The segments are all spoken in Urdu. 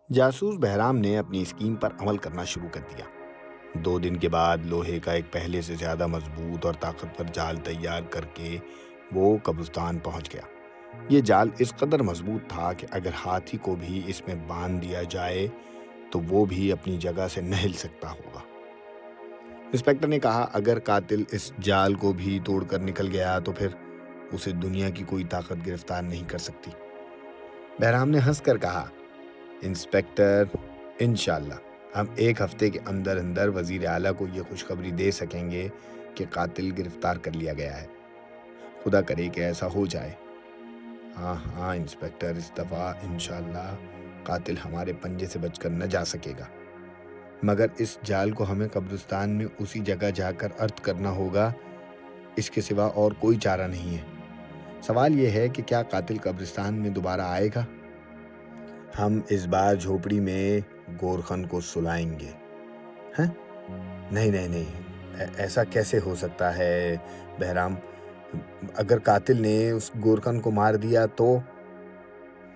جاسوس بہرام نے اپنی اسکیم پر عمل کرنا شروع کر دیا۔ 2 دن کے بعد لوہے کا ایک پہلے سے زیادہ مضبوط اور طاقتور جال تیار کر کے وہ قبرستان پہنچ گیا۔ یہ جال اس قدر مضبوط تھا کہ اگر ہاتھی کو بھی اس میں باندھ دیا جائے تو وہ بھی اپنی جگہ سے نہ ہل سکتا ہوگا۔ انسپکٹر نے کہا، اگر قاتل اس جال کو بھی توڑ کر نکل گیا تو پھر اسے دنیا کی کوئی طاقت گرفتار نہیں کر سکتی۔ بہرام نے ہنس کر کہا، انسپکٹر، انشاءاللہ ہم 1 ہفتے کے اندر اندر وزیر اعلیٰ کو یہ خوشخبری دے سکیں گے کہ قاتل گرفتار کر لیا گیا ہے۔ خدا کرے کہ ایسا ہو جائے۔ ہاں انسپکٹر، اس دفعہ انشاءاللہ قاتل ہمارے پنجے سے بچ کر نہ جا سکے گا، مگر اس جال کو ہمیں قبرستان میں اسی جگہ جا کر ارتھ کرنا ہوگا، اس کے سوا اور کوئی چارہ نہیں ہے۔ سوال یہ ہے کہ کیا قاتل قبرستان میں دوبارہ آئے گا؟ ہم اس بار جھوپڑی میں گورکھن کو سلائیں گے۔ نہیں، ایسا کیسے ہو سکتا ہے بہرام؟ اگر قاتل نے اس گورکھن کو مار دیا تو؟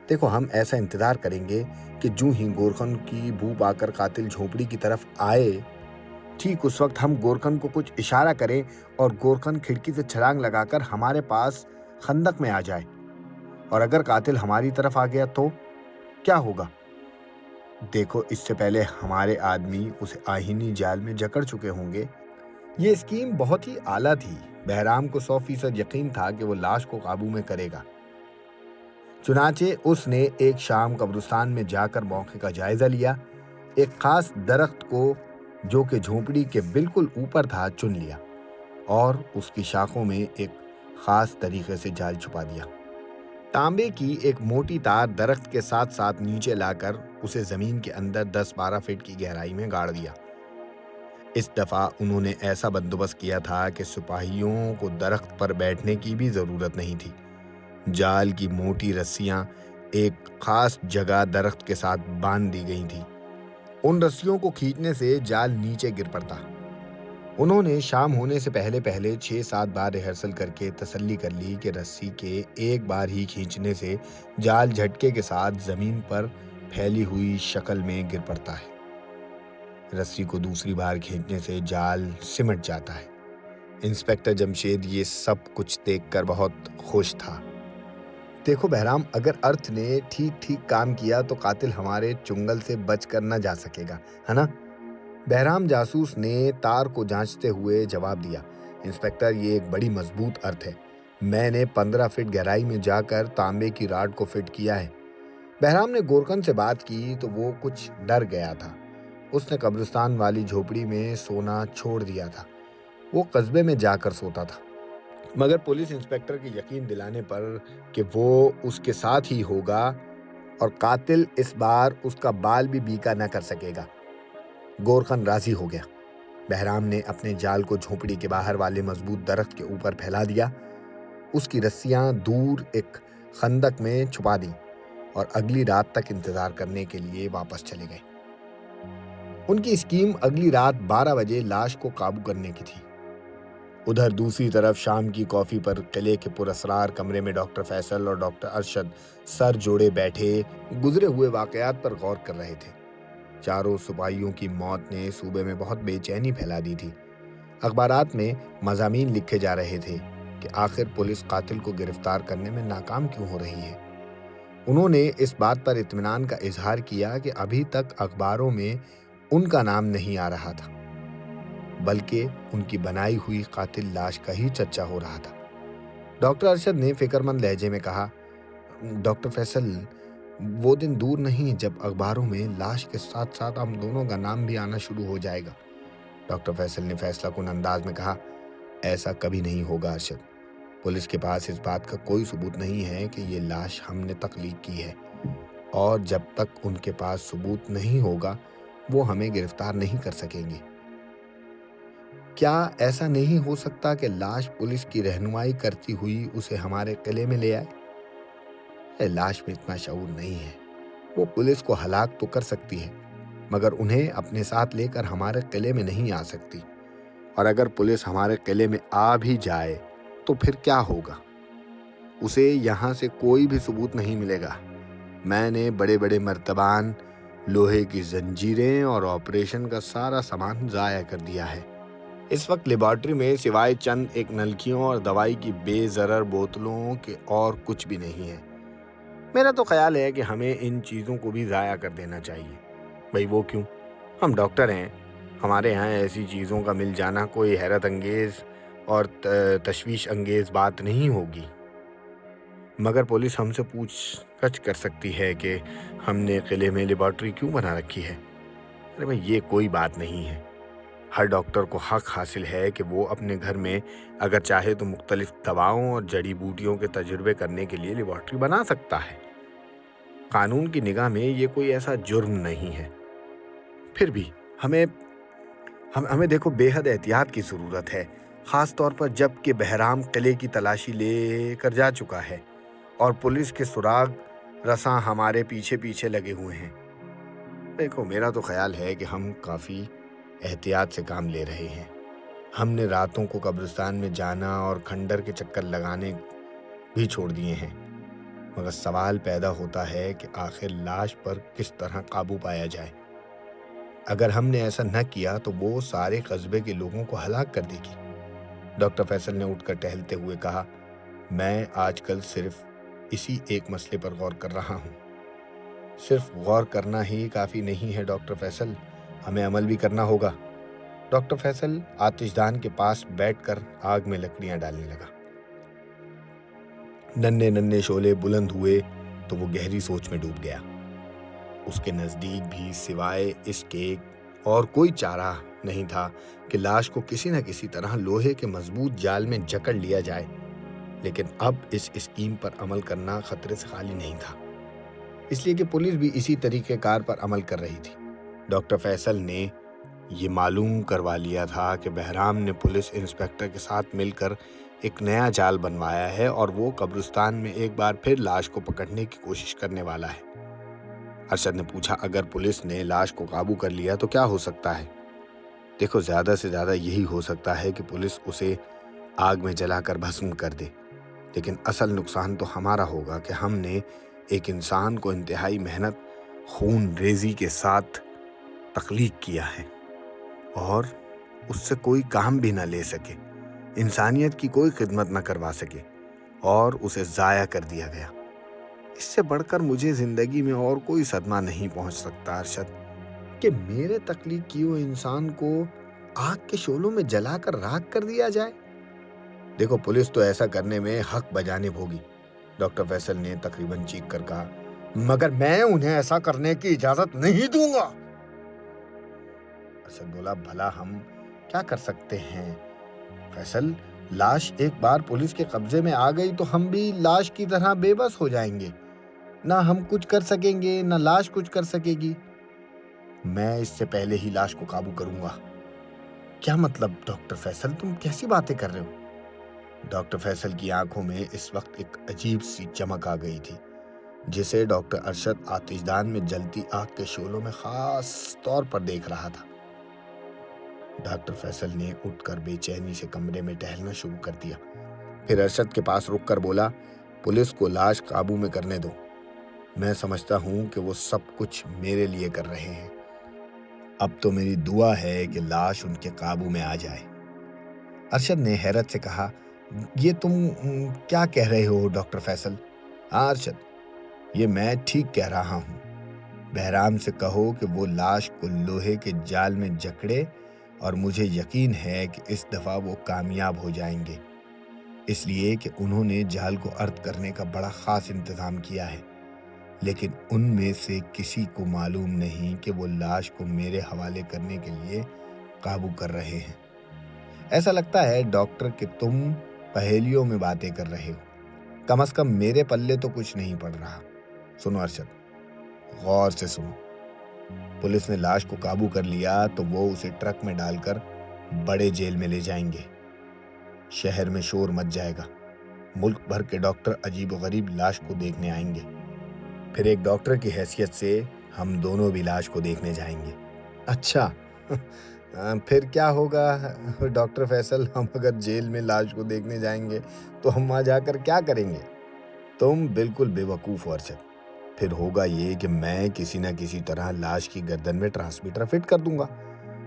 دیکھو، ہم ایسا انتظار کریں گے کہ جوں ہی گورکھن کی بو پا کر قاتل جھوپڑی کی طرف آئے، ٹھیک اس وقت ہم گورکھن کو کچھ اشارہ کریں اور گورکھن کھڑکی سے چھلانگ لگا کر ہمارے پاس خندق میں آ جائے، اور اگر قاتل ہماری طرف آ گیا تو کیا ہوگا؟ دیکھو، اس سے پہلے ہمارے آدمی اسے آہینی جال میں جکڑ چکے ہوں گے۔ یہ اسکیم بہت ہی اعلیٰ تھی۔ بہرام کو 100% یقین تھا کہ وہ لاش کو قابو میں کرے گا۔ چنانچہ اس نے ایک شام قبرستان میں جا کر موقع کا جائزہ لیا۔ ایک خاص درخت کو جو کہ جھونپڑی کے بالکل اوپر تھا چن لیا اور اس کی شاخوں میں ایک خاص طریقے سے جال چھپا دیا۔ تانبے کی ایک موٹی تار درخت کے ساتھ ساتھ نیچے لا کر اسے زمین کے اندر 10-12 فٹ کی گہرائی میں گاڑ دیا۔ اس دفعہ انہوں نے ایسا بندوبست کیا تھا کہ سپاہیوں کو درخت پر بیٹھنے کی بھی ضرورت نہیں تھی۔ جال کی موٹی رسیاں ایک خاص جگہ درخت کے ساتھ باندھ دی گئی تھیں۔ ان رسیوں کو کھینچنے سے جال نیچے گر پڑتا۔ انہوں نے شام ہونے سے پہلے 6-7 بار ریہرسل کر کے تسلی کر لی کہ رسی کے ایک بار ہی کھینچنے سے جال جھٹکے کے ساتھ زمین پر پھیلی ہوئی شکل میں گر پڑتا ہے۔ رسی کو دوسری بار کھینچنے سے جال سمٹ جاتا ہے۔ انسپکٹر جمشید یہ سب کچھ دیکھ کر بہت خوش تھا۔ دیکھو بہرام، اگر ارتھ نے ٹھیک کام کیا تو قاتل ہمارے چنگل سے بچ کر نہ جا سکے گا، ہے نا؟ بہرام جاسوس نے تار کو جانچتے ہوئے جواب دیا، انسپکٹر، یہ ایک بڑی مضبوط ارتھ ہے۔ میں نے 15 فٹ گہرائی میں جا کر تانبے کی راڈ کو فٹ کیا ہے۔ بہرام نے گورکھن سے بات کی تو وہ کچھ ڈر گیا تھا۔ اس نے قبرستان والی جھوپڑی میں سونا چھوڑ دیا تھا۔ وہ قصبے میں جا کر سوتا تھا، مگر پولیس انسپکٹر کے یقین دلانے پر کہ وہ اس کے ساتھ ہی ہوگا اور قاتل اس بار اس کا بال بھی بیکا نہ کر سکے گا، گورکھن راضی ہو گیا۔ بہرام نے اپنے جال کو جھونپڑی کے باہر والے مضبوط درخت کے اوپر پھیلا دیا، اس کی رسیاں دور ایک خندق میں چھپا دیں اور اگلی رات تک انتظار کرنے کے لیے واپس چلے گئے۔ ان کی اسکیم اگلی رات 12 بجے لاش کو قابو کرنے کی تھی۔ ادھر دوسری طرف شام کی کافی پر قلعے کے پراسرار کمرے میں ڈاکٹر فیصل اور ڈاکٹر ارشد سر جوڑے بیٹھے گزرے ہوئے واقعات پر غور کر رہے تھے۔ چاروں سپاہیوں کی موت نے صوبے میں بہت بے چینی پھیلا دی تھی۔ اخبارات میں مضامین لکھے جا رہے تھے کہ آخر پولیس قاتل کو گرفتار کرنے میں ناکام کیوں ہو رہی ہے۔ انہوں نے اس بات پر اطمینان کا اظہار کیا کہ ابھی تک اخباروں میں ان کا نام نہیں آ رہا تھا، بلکہ ان کی بنائی ہوئی قاتل لاش کا ہی چرچا ہو رہا تھا۔ ڈاکٹر ارشد نے فکرمند لہجے میں کہا، ڈاکٹر فیصل، وہ دن دور نہیں جب اخباروں میں لاش کے ساتھ ساتھ ہم دونوں کا نام بھی آنا شروع ہو جائے گا۔ ڈاکٹر فیصل نے فیصلہ کن انداز میں کہا، ایسا کبھی نہیں ہوگا ارشد۔ پولیس کے پاس اس بات کا کوئی ثبوت نہیں ہے کہ یہ لاش ہم نے تخلیق کی ہے، اور جب تک ان کے پاس ثبوت نہیں ہوگا وہ ہمیں گرفتار نہیں کر سکیں گے۔ کیا ایسا نہیں ہو سکتا کہ لاش پولیس کی رہنمائی کرتی ہوئی اسے ہمارے قلعے میں لے آئے؟ لاش میں اتنا شعور نہیں ہے۔ وہ پولیس کو ہلاک تو کر سکتی ہے، مگر انہیں اپنے ساتھ لے کر ہمارے قلعے میں نہیں آ سکتی، اور اگر پولیس ہمارے قلعے میں آ بھی جائے تو پھر کیا ہوگا؟ اسے یہاں سے کوئی بھی ثبوت نہیں ملے گا۔ میں نے بڑے بڑے مرتبان لوہے کی زنجیریں اور آپریشن کا سارا سامان ضائع کر دیا ہے۔ اس وقت لیبارٹری میں سوائے چند ایک نلکیوں اور دوائی کی بے ضرر بوتلوں کے اور کچھ بھی نہیں ہے۔ میرا تو خیال ہے کہ ہمیں ان چیزوں کو بھی ضائع کر دینا چاہیے۔ بھئی وہ کیوں؟ ہم ڈاکٹر ہیں، ہمارے ہاں ایسی چیزوں کا مل جانا کوئی حیرت انگیز اور تشویش انگیز بات نہیں ہوگی۔ مگر پولیس ہم سے پوچھ گچھ کر سکتی ہے کہ ہم نے قلعے میں لیبارٹری کیوں بنا رکھی ہے۔ ارے بھائی یہ کوئی بات نہیں ہے۔ ہر ڈاکٹر کو حق حاصل ہے کہ وہ اپنے گھر میں اگر چاہے تو مختلف دواؤں اور جڑی بوٹیوں کے تجربے کرنے کے لیے لیبارٹری بنا سکتا ہے۔ قانون کی نگاہ میں یہ کوئی ایسا جرم نہیں ہے۔ پھر بھی ہمیں دیکھو بے حد احتیاط کی ضرورت ہے، خاص طور پر جب کہ بہرام قلعے کی تلاشی لے کر جا چکا ہے اور پولیس کے سراغ رساں ہمارے پیچھے پیچھے لگے ہوئے ہیں۔ دیکھو میرا تو خیال ہے کہ ہم کافی احتیاط سے کام لے رہے ہیں۔ ہم نے راتوں کو قبرستان میں جانا اور کھنڈر کے چکر لگانے بھی چھوڑ دیے ہیں، مگر سوال پیدا ہوتا ہے کہ آخر لاش پر کس طرح قابو پایا جائے۔ اگر ہم نے ایسا نہ کیا تو وہ سارے قصبے کے لوگوں کو ہلاک کر دے گی۔ ڈاکٹر فیصل نے اٹھ کر ٹہلتے ہوئے کہا، میں آج کل صرف اسی ایک مسئلے پر غور کر رہا ہوں۔ صرف غور کرنا ہی کافی نہیں ہے ڈاکٹر فیصل، ہمیں عمل بھی کرنا ہوگا۔ ڈاکٹر فیصل آتش دان کے پاس بیٹھ کر آگ میں لکڑیاں ڈالنے لگا۔ ننھے ننھے شعلے بلند ہوئے تو وہ گہری سوچ میں ڈوب گیا۔ اس کے نزدیک بھی سوائے اس کے اور کوئی چارہ نہیں تھا کہ لاش کو کسی نہ کسی طرح لوہے کے مضبوط جال میں جکڑ لیا جائے، لیکن اب اس اسکیم پر عمل کرنا خطرے سے خالی نہیں تھا، اس لیے کہ پولیس بھی اسی طریقہ کار پر عمل کر رہی تھی۔ ڈاکٹر فیصل نے یہ معلوم کروا لیا تھا کہ بہرام نے پولیس انسپکٹر کے ساتھ مل کر ایک نیا جال بنوایا ہے اور وہ قبرستان میں ایک بار پھر لاش کو پکڑنے کی کوشش کرنے والا ہے۔ ارشد نے پوچھا، اگر پولیس نے لاش کو قابو کر لیا تو کیا ہو سکتا ہے؟ دیکھو زیادہ سے زیادہ یہی ہو سکتا ہے کہ پولیس اسے آگ میں جلا کر بھسم کر دے، لیکن اصل نقصان تو ہمارا ہوگا کہ ہم نے ایک انسان کو انتہائی محنت، خون ریزی کے ساتھ تخلیق کیا ہے اور اس سے کوئی کام بھی نہ لے سکے، انسانیت کی کوئی خدمت نہ کروا سکے اور اسے ضائع کر دیا گیا۔ اس سے بڑھ کر مجھے زندگی میں اور کوئی صدمہ نہیں پہنچ سکتا ارشد، کہ میرے تخلیق کیے ہوئے انسان کو آگ کے شعلوں میں جلا کر راکھ کر دیا جائے۔ دیکھو پولیس تو ایسا کرنے میں حق بجانب ہوگی، ڈاکٹر فیصل نے تقریباً چیخ کر کہا، مگر میں انہیں ایسا کرنے کی اجازت نہیں دوں گا۔ ارشد بولا، بھلا ہم کیا کر سکتے ہیں فیصل؟ لاش ایک بار پولیس کے قبضے میں آ گئی تو ہم بھی لاش کی طرح بے بس ہو جائیں گے، نہ ہم کچھ کر سکیں گے نہ لاش کچھ کر سکے گی۔ میں اس سے پہلے ہی لاش کو قابو کروں گا۔ کیا مطلب ڈاکٹر فیصل، تم کیسی باتیں کر رہے ہو؟ ڈاکٹر فیصل کی آنکھوں میں اس وقت ایک عجیب سی چمک آ گئی تھی، جسے ڈاکٹر ارشد آتش دان میں جلتی آگ کے شعلوں میں خاص طور پر دیکھ رہا تھا۔ ڈاکٹر فیصل نے اٹھ کر بے چینی سے کمرے میں ٹہلنا شروع کر دیا، پھر ارشد کے پاس رک کر بولا، پولیس کو لاش قابو میں کرنے دو، میں سمجھتا ہوں کہ وہ سب کچھ میرے لیے کر رہے ہیں، اب تو میری دعا ہے کہ لاش ان کے قابو میں آ جائے۔ ارشد نے حیرت سے کہا، یہ تم کیا کہہ رہے ہو ڈاکٹر فیصل؟ ہاں ارشد، یہ میں ٹھیک کہہ رہا ہوں۔ بہرام سے کہو کہ وہ لاش کو لوہے کے جال میں جکڑے، اور مجھے یقین ہے کہ اس دفعہ وہ کامیاب ہو جائیں گے، اس لیے کہ انہوں نے جال کو ارد کرنے کا بڑا خاص انتظام کیا ہے، لیکن ان میں سے کسی کو معلوم نہیں کہ وہ لاش کو میرے حوالے کرنے کے لیے قابو کر رہے ہیں۔ ایسا لگتا ہے ڈاکٹر کہ تم پہیلیوں میں باتیں کر رہے ہو، کم از کم میرے پلے تو کچھ نہیں پڑ رہا۔ سنو ارشد، غور سے سنو، پولیس نے لاش کو قابو کر لیا تو وہ اسے ٹرک میں ڈال کر بڑے جیل میں لے جائیں گے، شہر میں شور مچ جائے گا، ملک بھر کے ڈاکٹر عجیب و غریب لاش کو دیکھنے آئیں گے، پھر ایک ڈاکٹر کی حیثیت سے ہم دونوں بھی لاش کو دیکھنے جائیں گے۔ اچھا پھر کیا ہوگا ڈاکٹر فیصل؟ ہم اگر جیل میں لاش کو دیکھنے جائیں گے تو ہم وہاں جا کر کیا کریں گے؟ تم بالکل بے وقوف ہو ارشد، پھر ہوگا یہ کہ میں کسی نہ کسی طرح لاش کی گردن میں ٹرانسمیٹر فٹ کر دوں گا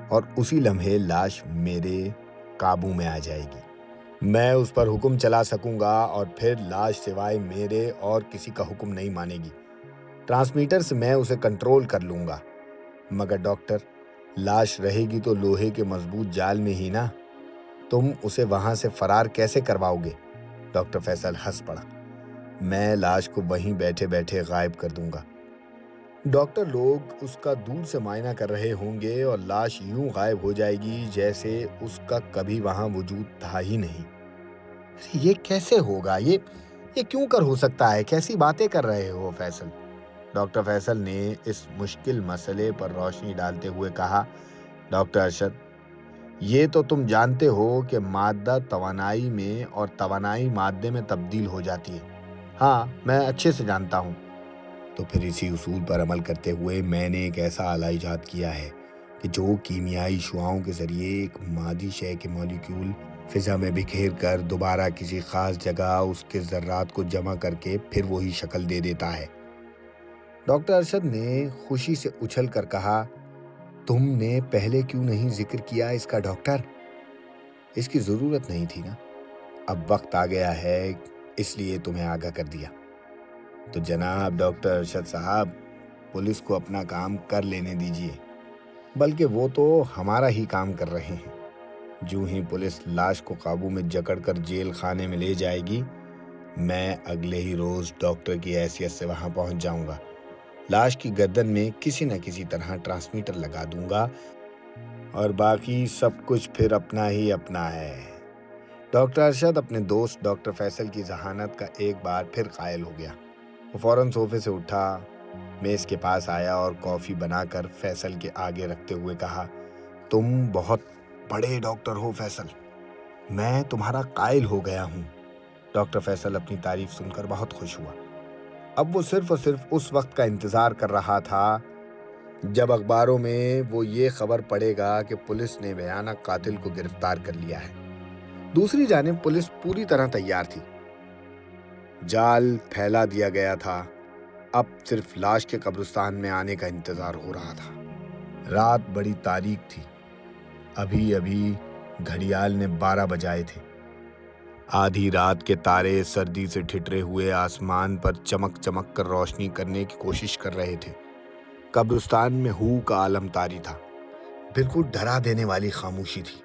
اور اسی لمحے لاش میرے قابو میں آ جائے گی. میں اس پر حکم چلا سکوں گا اور پھر لاش سوائے میرے اور کسی کا حکم نہیں مانے گی. ٹرانسمیٹر سے میں اسے کنٹرول کر لوں گا. مگر ڈاکٹر، لاش رہے گی تو لوہے کے مضبوط جال میں ہی نا. تم اسے وہاں سے فرار کیسے کرواؤ گے؟ ڈاکٹر فیصل ہنس پڑا. میں لاش کو وہیں بیٹھے بیٹھے غائب کر دوں گا. ڈاکٹر لوگ اس کا دور سے معائنہ کر رہے ہوں گے اور لاش یوں غائب ہو جائے گی جیسے اس کا کبھی وہاں وجود تھا ہی نہیں. یہ کیسے ہوگا؟ یہ کیوں کر ہو سکتا ہے؟ کیسی باتیں کر رہے ہو فیصل؟ ڈاکٹر فیصل نے اس مشکل مسئلے پر روشنی ڈالتے ہوئے کہا. ڈاکٹر ارشد، یہ تو تم جانتے ہو کہ مادہ توانائی میں اور توانائی مادے میں تبدیل ہو جاتی ہے. ہاں، میں اچھے سے جانتا ہوں. تو پھر اسی اصول پر عمل کرتے ہوئے میں نے ایک ایسا آلہ ایجاد کیا ہے کہ جو کیمیائی شعاؤں کے ذریعے ایک مادی شے کے مالیکیول فضا میں بکھیر کر دوبارہ کسی خاص جگہ اس کے ذرات کو جمع کر کے پھر وہی شکل دے دیتا ہے. ڈاکٹر ارشد نے خوشی سے اچھل کر کہا. تم نے پہلے کیوں نہیں ذکر کیا اس کا ڈاکٹر؟ اس کی ضرورت نہیں تھی نا. اب وقت آ گیا ہے اس لیے تمہیں آگاہ کر دیا. تو جناب ڈاکٹر ارشد صاحب، پولیس کو اپنا کام کر لینے دیجیے. بلکہ وہ تو ہمارا ہی کام کر رہے ہیں. جو ہی پولیس لاش کو قابو میں جکڑ کر جیل خانے میں لے جائے گی، میں اگلے ہی روز ڈاکٹر کی حیثیت سے وہاں پہنچ جاؤں گا. لاش کی گردن میں کسی نہ کسی طرح ٹرانسمیٹر لگا دوں گا اور باقی سب کچھ پھر اپنا ہی اپنا ہے. ڈاکٹر ارشد اپنے دوست ڈاکٹر فیصل کی ذہانت کا ایک بار پھر قائل ہو گیا. وہ فوراً صوفے سے اٹھا، میز کے پاس آیا اور کافی بنا کر فیصل کے آگے رکھتے ہوئے کہا. تم بہت بڑے ڈاکٹر ہو فیصل، میں تمہارا قائل ہو گیا ہوں. ڈاکٹر فیصل اپنی تعریف سن کر بہت خوش ہوا. اب وہ صرف اور صرف اس وقت کا انتظار کر رہا تھا جب اخباروں میں وہ یہ خبر پڑے گا کہ پولیس نے بھیانک قاتل کو گرفتار کر لیا ہے. دوسری جانب پولیس پوری طرح تیار تھی. جال پھیلا دیا گیا تھا. اب صرف لاش کے قبرستان میں آنے کا انتظار ہو رہا تھا. رات بڑی تاریک تھی. ابھی گھڑیال نے 12 بجائے تھے. آدھی رات کے تارے سردی سے ٹھٹرے ہوئے آسمان پر چمک چمک کر روشنی کرنے کی کوشش کر رہے تھے. قبرستان میں ہو کا عالم طاری تھا. بالکل ڈرا دینے والی خاموشی تھی.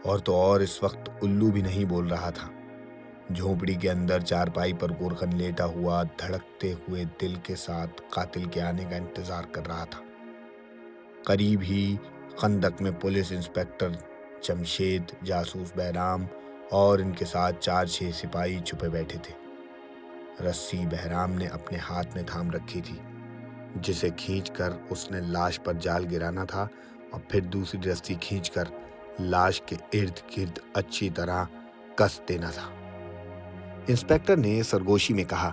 اور تو اور اس وقت الو بھی نہیں بول رہا تھا. جھونپڑی کے اندر چارپائی پر گورکھن لیٹا ہوا دھڑکتے ہوئے دل کے ساتھ قاتل کے آنے کا انتظار کر رہا تھا. قریب ہی خندق میں پولیس انسپکٹر جمشید، جاسوس بہرام اور ان کے ساتھ 4-6 سپاہی چھپے بیٹھے تھے. رسی بہرام نے اپنے ہاتھ میں تھام رکھی تھی، جسے کھینچ کر اس نے لاش پر جال گرانا تھا اور پھر دوسری رسی کھینچ کر لاش کے ارد گرد اچھی طرح کس دینا تھا. انسپکٹر نے سرگوشی میں کہا.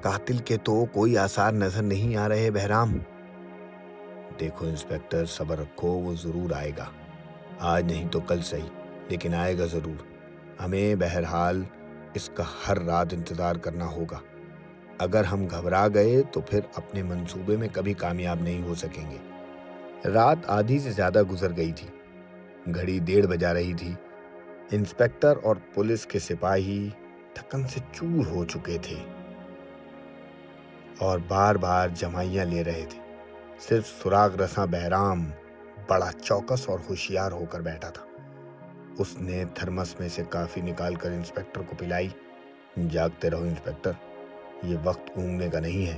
قاتل کے تو کوئی آثار نظر نہیں آ رہے بہرام. دیکھو انسپکٹر، صبر رکھو، وہ ضرور آئے گا. آج نہیں تو کل صحیح، لیکن آئے گا ضرور. ہمیں بہرحال اس کا ہر رات انتظار کرنا ہوگا. اگر ہم گھبرا گئے تو پھر اپنے منصوبے میں کبھی کامیاب نہیں ہو سکیں گے. رات آدھی سے زیادہ گزر گئی تھی. گھڑی 1:30 بجا رہی تھی. انسپکٹر اور پولیس کے سپاہی تھکن سے چور ہو چکے تھے اور بار بار جمائیاں لے رہے تھے. صرف سراغ رساں بہرام بڑا چوکس اور ہوشیار ہو کر بیٹھا تھا. اس نے تھرمس میں سے کافی نکال کر انسپکٹر کو پلائی. جاگتے رہو انسپکٹر، یہ وقت اونگنے کا نہیں ہے.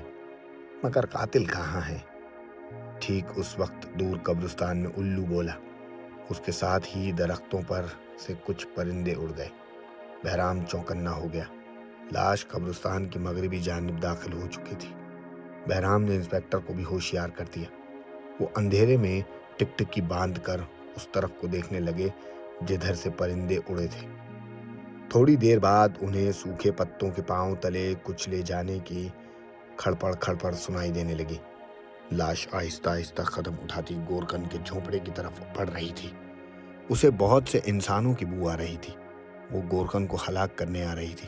مگر قاتل کہاں ہے؟ ٹھیک اس وقت دور قبرستان میں الو بولا. اس کے ساتھ ہی درختوں پر سے کچھ پرندے اڑ گئے. بہرام چونکنا ہو گیا. لاش قبرستان کی مغربی جانب داخل ہو چکی تھی. بہرام نے انسپکٹر کو بھی ہوشیار کر دیا. وہ اندھیرے میں ٹکٹکی باندھ کر اس طرف کو دیکھنے لگے جدھر سے پرندے اڑے تھے. تھوڑی دیر بعد انہیں سوکھے پتوں کے پاؤں تلے کچلے جانے کی کھڑپڑ سنائی دینے لگی. لاش آہستہ آہستہ قدم اٹھاتی گورکھن کے جھونپڑے کی طرف بڑھ رہی تھی. اسے بہت سے انسانوں کی بو آ رہی تھی. وہ گورکھن کو ہلاک کرنے آ رہی تھی.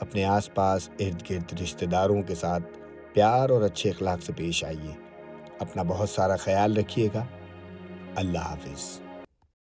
اپنے آس پاس ارد گرد رشتہ داروں کے ساتھ پیار اور اچھے اخلاق سے پیش آئیے۔ اپنا بہت سارا خیال رکھیے گا۔ اللہ حافظ۔